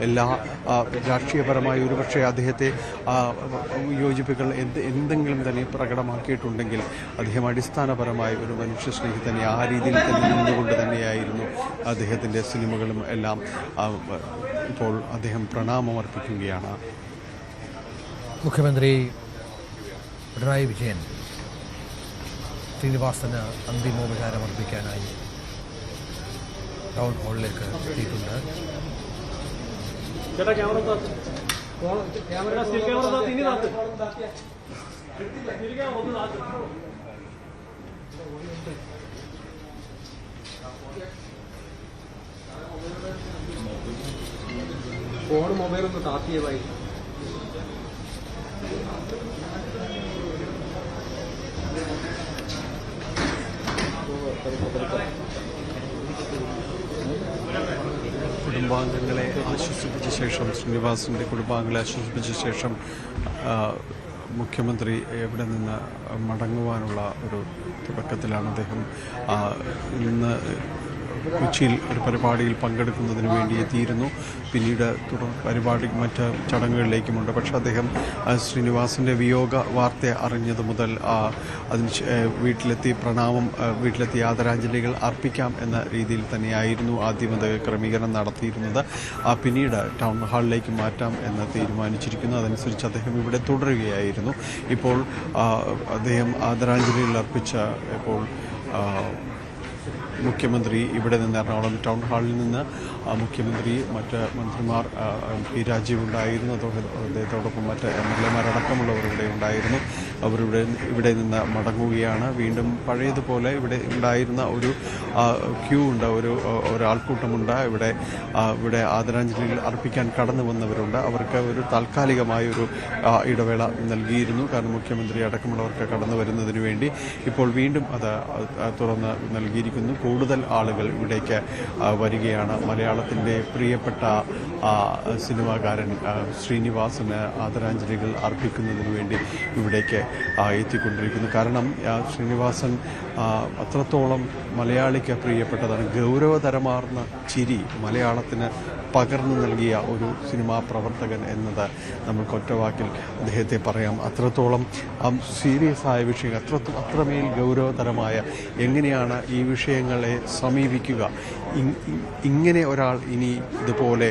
എല്ലാ രാഷ്ട്രീയപരമായ ഒരുപക്ഷെ അദ്ദേഹത്തെ യോജിപ്പുകൾ എന്തെങ്കിലും തന്നെ പ്രകടമാക്കിയിട്ടുണ്ടെങ്കിൽ അദ്ദേഹം അടിസ്ഥാനപരമായ ഒരു മനുഷ്യസ്നേഹി തന്നെ ആ രീതിയിൽ തന്നെ നിന്നുകൊണ്ട് തന്നെയായിരുന്നു അദ്ദേഹത്തിൻ്റെ സിനിമകളും എല്ലാം. ഇപ്പോൾ അദ്ദേഹം പ്രണാമമർപ്പിക്കുകയാണ്. മുഖ്യമന്ത്രി പിണറായി വിജയൻ ശ്രീനിവാസന് അന്തിമോപചാരം അർപ്പിക്കാനായി ടൗൺ ഹാളിലേക്ക് എത്തിയിട്ടുണ്ട്. ഫോൺ മൊബൈലൊന്ന് താത്തിയതായി കുടുംബാംഗങ്ങളെ ആശ്വസിപ്പിച്ച ശേഷം ശ്രീനിവാസിൻ്റെ കുടുംബാംഗങ്ങളെ ആശ്വസിപ്പിച്ച ശേഷം മുഖ്യമന്ത്രി ഇവിടെ നിന്ന് മടങ്ങുവാനുള്ള ഒരു തുടക്കത്തിലാണ്. അദ്ദേഹം ഇന്ന് കൊച്ചിയിൽ ഒരു പരിപാടിയിൽ പങ്കെടുക്കുന്നതിന് വേണ്ടി എത്തിയിരുന്നു. പിന്നീട് തുടർ പരിപാടി മറ്റ് ചടങ്ങുകളിലേക്കുമുണ്ട്. പക്ഷേ അദ്ദേഹം ശ്രീനിവാസിൻ്റെ വിയോഗ വാർത്ത അറിഞ്ഞത് മുതൽ അതിന് വീട്ടിലെത്തി ആദരാഞ്ജലികൾ അർപ്പിക്കാം എന്ന രീതിയിൽ തന്നെയായിരുന്നു ആദ്യം അത് ക്രമീകരണം നടത്തിയിരുന്നത്. പിന്നീട് ടൗൺ ഹാളിലേക്ക് മാറ്റാം എന്ന് തീരുമാനിച്ചിരിക്കുന്നു. അതനുസരിച്ച് അദ്ദേഹം ഇവിടെ തുടരുകയായിരുന്നു. ഇപ്പോൾ അദ്ദേഹം ആദരാഞ്ജലികൾ അർപ്പിച്ച ഇപ്പോൾ മുഖ്യമന്ത്രി ഇവിടെ നിന്ന് എറണാകുളം ടൗൺ ഹാളിൽ നിന്ന് മുഖ്യമന്ത്രി മറ്റ് മന്ത്രിമാർ പി രാജീവ് ഉണ്ടായിരുന്നു. അദ്ദേഹത്തോടൊപ്പം മറ്റ് MLA മാരടക്കമുള്ളവർ ഇവിടെ ഉണ്ടായിരുന്നു. ഇവിടെ നിന്ന് മടങ്ങുകയാണ്. വീണ്ടും പഴയതുപോലെ ഇവിടെ ഉണ്ടായിരുന്ന ഒരു ക്യൂ ഉണ്ട്, ഒരാൾക്കൂട്ടമുണ്ട്. ഇവിടെ ആദരാഞ്ജലികൾ അർപ്പിക്കാൻ കടന്നു വന്നവരുണ്ട്. അവർക്ക് ഒരു താൽക്കാലികമായൊരു ഇടവേള നൽകിയിരുന്നു. കാരണം മുഖ്യമന്ത്രി അടക്കമുള്ളവർക്ക് കടന്നു വരുന്നതിന് വേണ്ടി ഇപ്പോൾ വീണ്ടും അത് തുറന്ന് നൽകിയിരിക്കുന്നു. കൂടുതൽ ആളുകൾ ഇവിടേക്ക് വരികയാണ്. മലയാളത്തിൻ്റെ പ്രിയപ്പെട്ട സിനിമാകാരൻ ശ്രീനിവാസന് ആദരാഞ്ജലികൾ അർപ്പിക്കുന്നതിന് വേണ്ടി ഇവിടേക്ക് എത്തിക്കൊണ്ടിരിക്കുന്നു. കാരണം ശ്രീനിവാസൻ അത്രത്തോളം മലയാളിക്ക് പ്രിയപ്പെട്ടതാണ്. ഗൗരവതരമാർന്ന ചിരി മലയാളത്തിന് പകർന്നു നൽകിയ ഒരു സിനിമാ പ്രവർത്തകൻ എന്നത് നമുക്ക് ഒറ്റവാക്കിൽ അദ്ദേഹത്തെ പറയാം. അത്രത്തോളം സീരിയസ് ആയ വിഷയങ്ങൾ, അത്രമേൽ ഗൗരവതരമായ എങ്ങനെയാണ് ഈ വിഷയങ്ങളെ സമീപിക്കുക, ഇങ്ങനെ ഒരാൾ ഇനി ഇതുപോലെ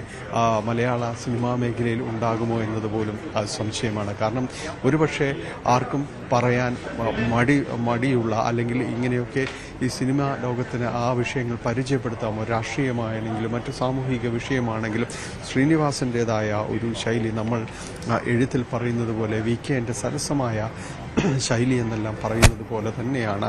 മലയാള സിനിമാ മേഖലയിൽ ഉണ്ടാകുമോ എന്നതുപോലും സംശയമാണ്. കാരണം ഒരുപക്ഷെ ആർക്കും പറയാൻ മടിയുള്ള അല്ലെങ്കിൽ ഇങ്ങനെയൊക്കെ ഈ സിനിമാ ലോകത്തിന് ആ വിഷയങ്ങൾ പരിചയപ്പെടുത്താമോ, രാഷ്ട്രീയമായാണെങ്കിലും മറ്റ് സാമൂഹിക വിഷയമാണെങ്കിലും ശ്രീനിവാസൻ്റേതായ ഒരു ശൈലി, നമ്മൾ എഴുത്തിൽ പറയുന്നത് പോലെ VK സരസമായ ശൈലി എന്നെല്ലാം പറയുന്നത് പോലെ തന്നെയാണ്